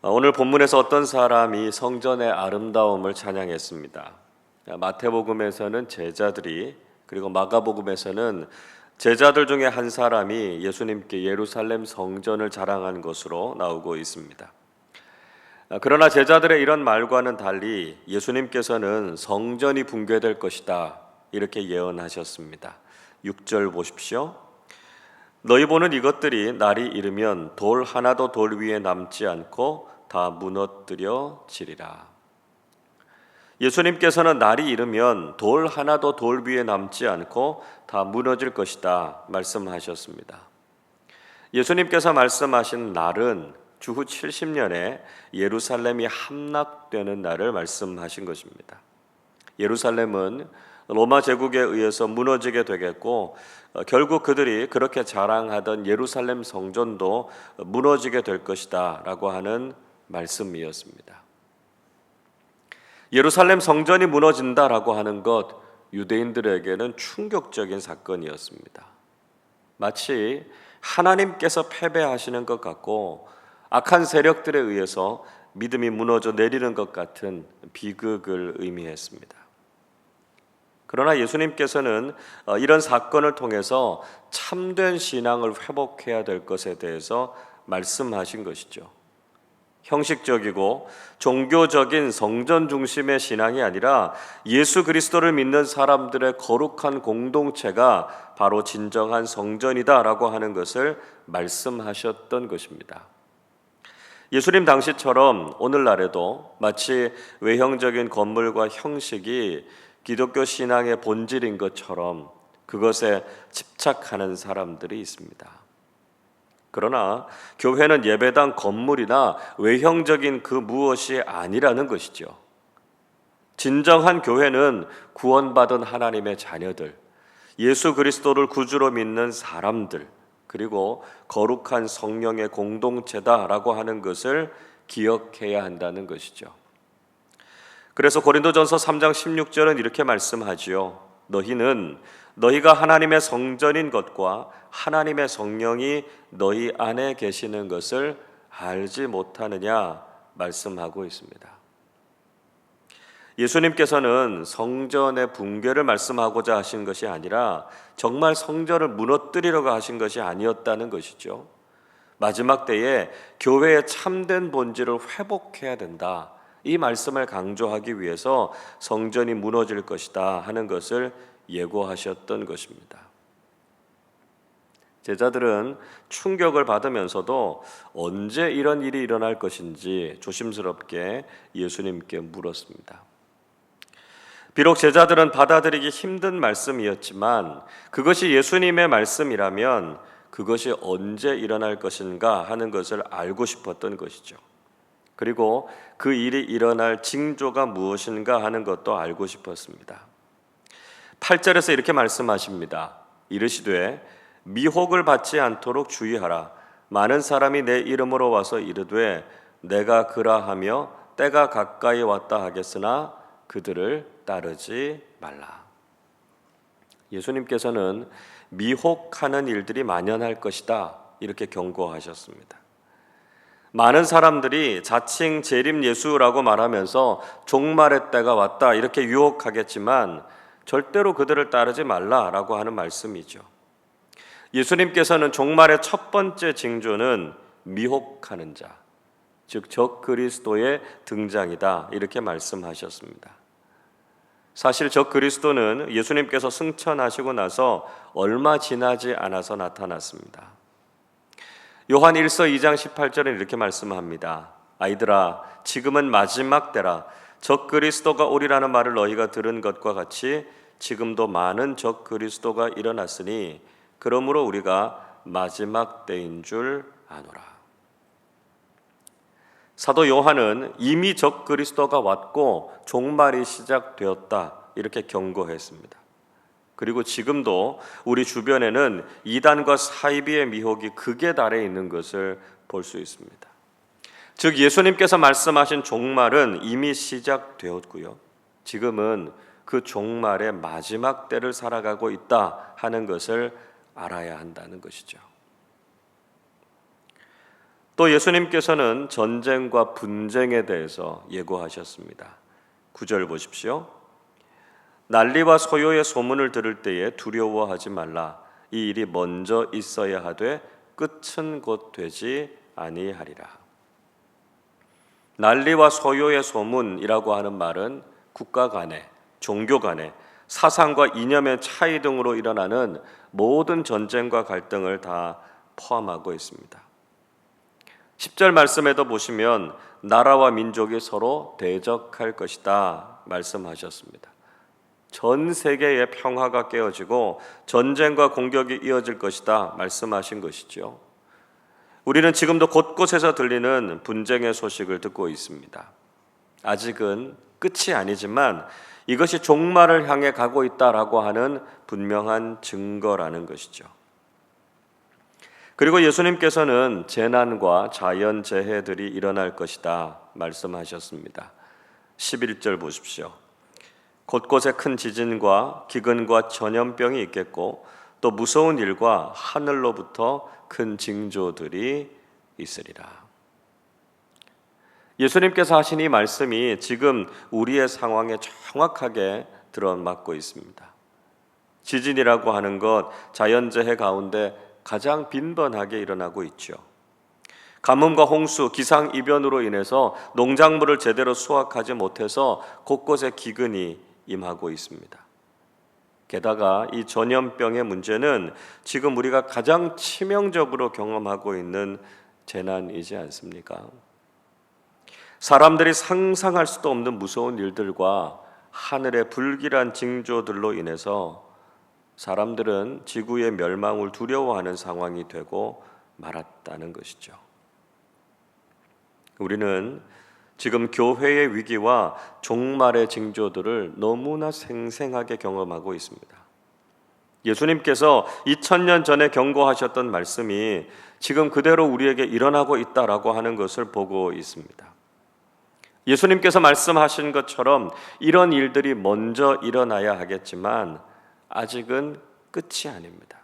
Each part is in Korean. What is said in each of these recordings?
오늘 본문에서 어떤 사람이 성전의 아름다움을 찬양했습니다. 마태복음에서는 제자들이, 그리고 마가복음에서는 제자들 중에 한 사람이 예수님께 예루살렘 성전을 자랑한 것으로 나오고 있습니다. 그러나 제자들의 이런 말과는 달리 예수님께서는 성전이 붕괴될 것이다 이렇게 예언하셨습니다. 6절 보십시오. 너희 보는 이것들이 날이 이르면 돌 하나도 돌 위에 남지 않고 다 무너뜨려지리라. 예수님께서는 날이 이르면 돌 하나도 돌 위에 남지 않고 다 무너질 것이다 말씀하셨습니다. 예수님께서 말씀하신 날은 주후 70년에 예루살렘이 함락되는 날을 말씀하신 것입니다. 예루살렘은 로마 제국에 의해서 무너지게 되겠고 결국 그들이 그렇게 자랑하던 예루살렘 성전도 무너지게 될 것이다 라고 하는 말씀이었습니다. 예루살렘 성전이 무너진다라고 하는 것, 유대인들에게는 충격적인 사건이었습니다. 마치 하나님께서 패배하시는 것 같고 악한 세력들에 의해서 믿음이 무너져 내리는 것 같은 비극을 의미했습니다. 그러나 예수님께서는 이런 사건을 통해서 참된 신앙을 회복해야 될 것에 대해서 말씀하신 것이죠. 형식적이고 종교적인 성전 중심의 신앙이 아니라 예수 그리스도를 믿는 사람들의 거룩한 공동체가 바로 진정한 성전이다라고 하는 것을 말씀하셨던 것입니다. 예수님 당시처럼 오늘날에도 마치 외형적인 건물과 형식이 기독교 신앙의 본질인 것처럼 그것에 집착하는 사람들이 있습니다. 그러나 교회는 예배당 건물이나 외형적인 그 무엇이 아니라는 것이죠. 진정한 교회는 구원받은 하나님의 자녀들, 예수 그리스도를 구주로 믿는 사람들, 그리고 거룩한 성령의 공동체다라고 하는 것을 기억해야 한다는 것이죠. 그래서 고린도전서 3장 16절은 이렇게 말씀하지요. 너희는 너희가 하나님의 성전인 것과 하나님의 성령이 너희 안에 계시는 것을 알지 못하느냐 말씀하고 있습니다. 예수님께서는 성전의 붕괴를 말씀하고자 하신 것이 아니라 정말 성전을 무너뜨리려고 하신 것이 아니었다는 것이죠. 마지막 때에 교회의 참된 본질을 회복해야 된다. 이 말씀을 강조하기 위해서 성전이 무너질 것이다 하는 것을 예고하셨던 것입니다. 제자들은 충격을 받으면서도 언제 이런 일이 일어날 것인지 조심스럽게 예수님께 물었습니다. 비록 제자들은 받아들이기 힘든 말씀이었지만 그것이 예수님의 말씀이라면 그것이 언제 일어날 것인가 하는 것을 알고 싶었던 것이죠. 그리고 그 일이 일어날 징조가 무엇인가 하는 것도 알고 싶었습니다. 8절에서 이렇게 말씀하십니다. 이르시되 미혹을 받지 않도록 주의하라. 많은 사람이 내 이름으로 와서 이르되 내가 그라하며 때가 가까이 왔다 하겠으나 그들을 따르지 말라. 예수님께서는 미혹하는 일들이 만연할 것이다 이렇게 경고하셨습니다. 많은 사람들이 자칭 재림 예수라고 말하면서 종말의 때가 왔다 이렇게 유혹하겠지만 절대로 그들을 따르지 말라라고 하는 말씀이죠. 예수님께서는 종말의 첫 번째 징조는 미혹하는 자, 즉 적그리스도의 등장이다 이렇게 말씀하셨습니다. 사실 적그리스도는 예수님께서 승천하시고 나서 얼마 지나지 않아서 나타났습니다. 요한 1서 2장 18절은 이렇게 말씀합니다. 아이들아 지금은 마지막 때라. 적그리스도가 오리라는 말을 너희가 들은 것과 같이 지금도 많은 적그리스도가 일어났으니 그러므로 우리가 마지막 때인 줄 아노라. 사도 요한은 이미 적그리스도가 왔고 종말이 시작되었다 이렇게 경고했습니다. 그리고 지금도 우리 주변에는 이단과 사이비의 미혹이 극에 달해 있는 것을 볼 수 있습니다. 즉 예수님께서 말씀하신 종말은 이미 시작되었고요. 지금은 그 종말의 마지막 때를 살아가고 있다 하는 것을 알아야 한다는 것이죠. 또 예수님께서는 전쟁과 분쟁에 대해서 예고하셨습니다. 9절 보십시오. 난리와 소요의 소문을 들을 때에 두려워하지 말라. 이 일이 먼저 있어야 하되 끝은 곧 되지 아니하리라. 난리와 소요의 소문이라고 하는 말은 국가 간에, 종교 간에, 사상과 이념의 차이 등으로 일어나는 모든 전쟁과 갈등을 다 포함하고 있습니다. 10절 말씀에도 보시면 나라와 민족이 서로 대적할 것이다 말씀하셨습니다. 전 세계의 평화가 깨어지고 전쟁과 공격이 이어질 것이다 말씀하신 것이죠. 우리는 지금도 곳곳에서 들리는 분쟁의 소식을 듣고 있습니다. 아직은 끝이 아니지만 이것이 종말을 향해 가고 있다라고 하는 분명한 증거라는 것이죠. 그리고 예수님께서는 재난과 자연재해들이 일어날 것이다 말씀하셨습니다. 11절 보십시오. 곳곳에 큰 지진과 기근과 전염병이 있겠고 또 무서운 일과 하늘로부터 큰 징조들이 있으리라. 예수님께서 하신 이 말씀이 지금 우리의 상황에 정확하게 들어맞고 있습니다. 지진이라고 하는 것, 자연재해 가운데 가장 빈번하게 일어나고 있죠. 가뭄과 홍수, 기상이변으로 인해서 농작물을 제대로 수확하지 못해서 곳곳에 기근이 임하고 있습니다. 게다가 이 전염병의 문제는 지금 우리가 가장 치명적으로 경험하고 있는 재난이지 않습니까? 사람들이 상상할 수도 없는 무서운 일들과 하늘의 불길한 징조들로 인해서 사람들은 지구의 멸망을 두려워하는 상황이 되고 말았다는 것이죠. 우리는 지금 교회의 위기와 종말의 징조들을 너무나 생생하게 경험하고 있습니다. 예수님께서 2000년 전에 경고하셨던 말씀이 지금 그대로 우리에게 일어나고 있다라고 하는 것을 보고 있습니다. 예수님께서 말씀하신 것처럼 이런 일들이 먼저 일어나야 하겠지만 아직은 끝이 아닙니다.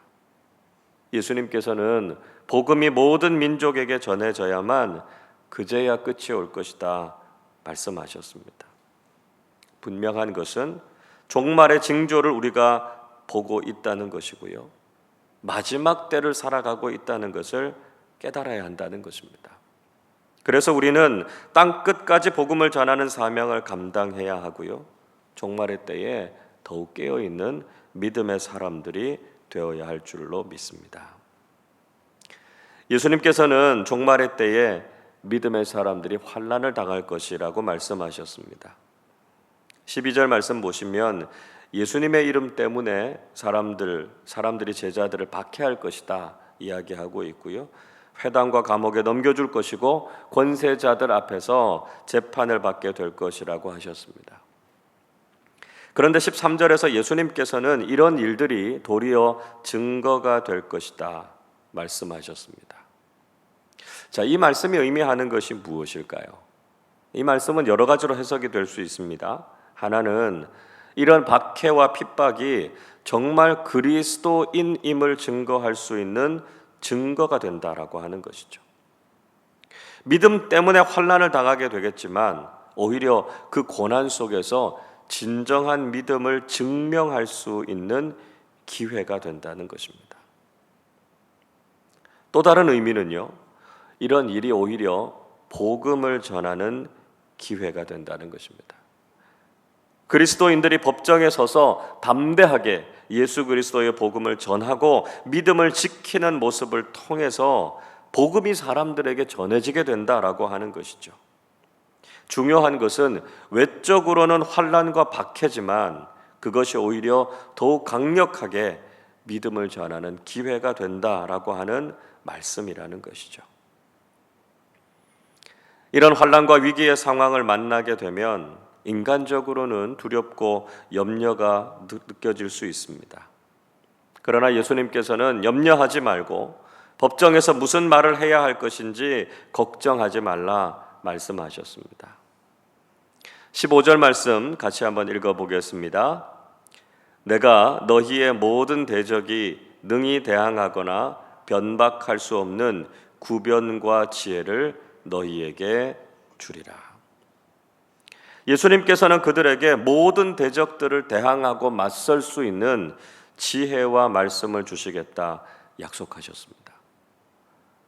예수님께서는 복음이 모든 민족에게 전해져야만 그제야 끝이 올 것이다 말씀하셨습니다. 분명한 것은 종말의 징조를 우리가 보고 있다는 것이고요. 마지막 때를 살아가고 있다는 것을 깨달아야 한다는 것입니다. 그래서 우리는 땅 끝까지 복음을 전하는 사명을 감당해야 하고요. 종말의 때에 더욱 깨어있는 믿음의 사람들이 되어야 할 줄로 믿습니다. 예수님께서는 종말의 때에 믿음의 사람들이 환난을 당할 것이라고 말씀하셨습니다. 12절 말씀 보시면 예수님의 이름 때문에 사람들이 제자들을 박해할 것이다 이야기하고 있고요. 회당과 감옥에 넘겨줄 것이고 권세자들 앞에서 재판을 받게 될 것이라고 하셨습니다. 그런데 13절에서 예수님께서는 이런 일들이 도리어 증거가 될 것이다 말씀하셨습니다. 자, 이 말씀이 의미하는 것이 무엇일까요? 이 말씀은 여러 가지로 해석이 될 수 있습니다. 하나는 이런 박해와 핍박이 정말 그리스도인임을 증거할 수 있는 증거가 된다라고 하는 것이죠. 믿음 때문에 환난을 당하게 되겠지만 오히려 그 고난 속에서 진정한 믿음을 증명할 수 있는 기회가 된다는 것입니다. 또 다른 의미는요, 이런 일이 오히려 복음을 전하는 기회가 된다는 것입니다. 그리스도인들이 법정에 서서 담대하게 예수 그리스도의 복음을 전하고 믿음을 지키는 모습을 통해서 복음이 사람들에게 전해지게 된다라고 하는 것이죠. 중요한 것은 외적으로는 환난과 박해지만 그것이 오히려 더욱 강력하게 믿음을 전하는 기회가 된다라고 하는 말씀이라는 것이죠. 이런 환난과 위기의 상황을 만나게 되면 인간적으로는 두렵고 염려가 느껴질 수 있습니다. 그러나 예수님께서는 염려하지 말고 법정에서 무슨 말을 해야 할 것인지 걱정하지 말라 말씀하셨습니다. 15절 말씀 같이 한번 읽어보겠습니다. 내가 너희의 모든 대적이 능히 대항하거나 변박할 수 없는 구변과 지혜를 너희에게 주리라. 예수님께서는 그들에게 모든 대적들을 대항하고 맞설 수 있는 지혜와 말씀을 주시겠다 약속하셨습니다.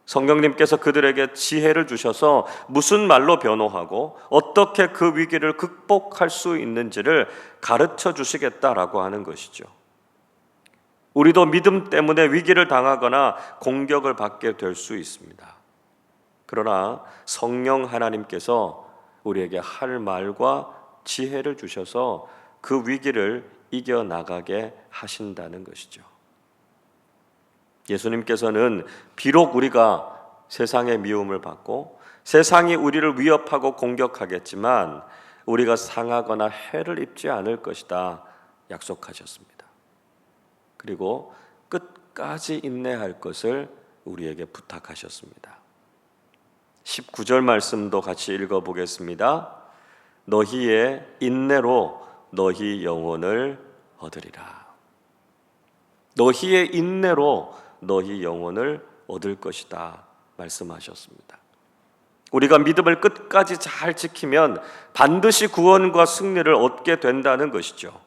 성령님께서 그들에게 지혜를 주셔서 무슨 말로 변호하고 어떻게 그 위기를 극복할 수 있는지를 가르쳐 주시겠다라고 하는 것이죠. 우리도 믿음 때문에 위기를 당하거나 공격을 받게 될 수 있습니다. 그러나 성령 하나님께서 우리에게 할 말과 지혜를 주셔서 그 위기를 이겨나가게 하신다는 것이죠. 예수님께서는 비록 우리가 세상의 미움을 받고 세상이 우리를 위협하고 공격하겠지만 우리가 상하거나 해를 입지 않을 것이다 약속하셨습니다. 그리고 끝까지 인내할 것을 우리에게 부탁하셨습니다. 19절 말씀도 같이 읽어보겠습니다. 너희의 인내로 너희 영혼을 얻으리라. 너희의 인내로 너희 영혼을 얻을 것이다 말씀하셨습니다. 우리가 믿음을 끝까지 잘 지키면 반드시 구원과 승리를 얻게 된다는 것이죠.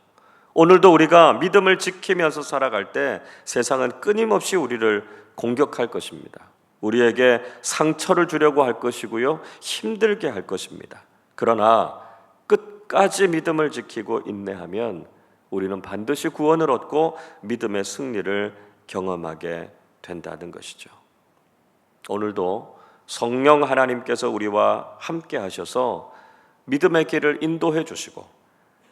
오늘도 우리가 믿음을 지키면서 살아갈 때 세상은 끊임없이 우리를 공격할 것입니다. 우리에게 상처를 주려고 할 것이고요, 힘들게 할 것입니다. 그러나 끝까지 믿음을 지키고 인내하면 우리는 반드시 구원을 얻고 믿음의 승리를 경험하게 된다는 것이죠. 오늘도 성령 하나님께서 우리와 함께 하셔서 믿음의 길을 인도해 주시고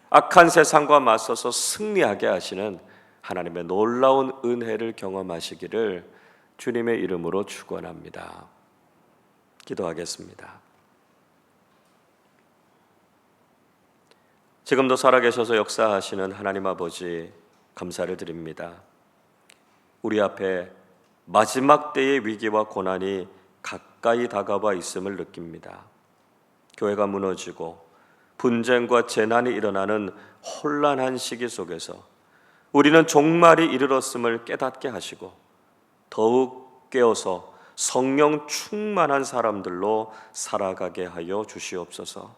악한 세상과 맞서서 승리하게 하시는 하나님의 놀라운 은혜를 경험하시기를 주님의 이름으로 축원합니다. 기도하겠습니다. 지금도 살아계셔서 역사하시는 하나님 아버지 감사를 드립니다. 우리 앞에 마지막 때의 위기와 고난이 가까이 다가와 있음을 느낍니다. 교회가 무너지고 분쟁과 재난이 일어나는 혼란한 시기 속에서 우리는 종말이 이르렀음을 깨닫게 하시고 더욱 깨어서 성령 충만한 사람들로 살아가게 하여 주시옵소서.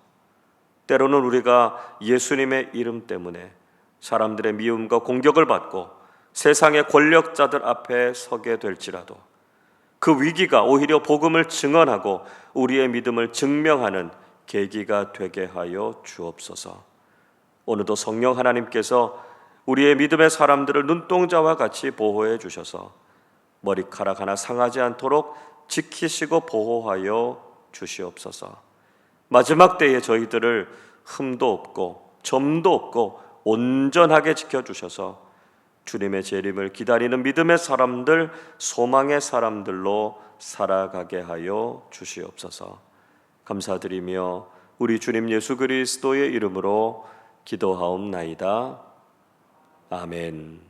때로는 우리가 예수님의 이름 때문에 사람들의 미움과 공격을 받고 세상의 권력자들 앞에 서게 될지라도 그 위기가 오히려 복음을 증언하고 우리의 믿음을 증명하는 계기가 되게 하여 주옵소서. 오늘도 성령 하나님께서 우리의 믿음의 사람들을 눈동자와 같이 보호해 주셔서 머리카락 하나 상하지 않도록 지키시고 보호하여 주시옵소서. 마지막 때에 저희들을 흠도 없고 점도 없고 온전하게 지켜주셔서 주님의 재림을 기다리는 믿음의 사람들, 소망의 사람들로 살아가게 하여 주시옵소서. 감사드리며 우리 주님 예수 그리스도의 이름으로 기도하옵나이다. 아멘.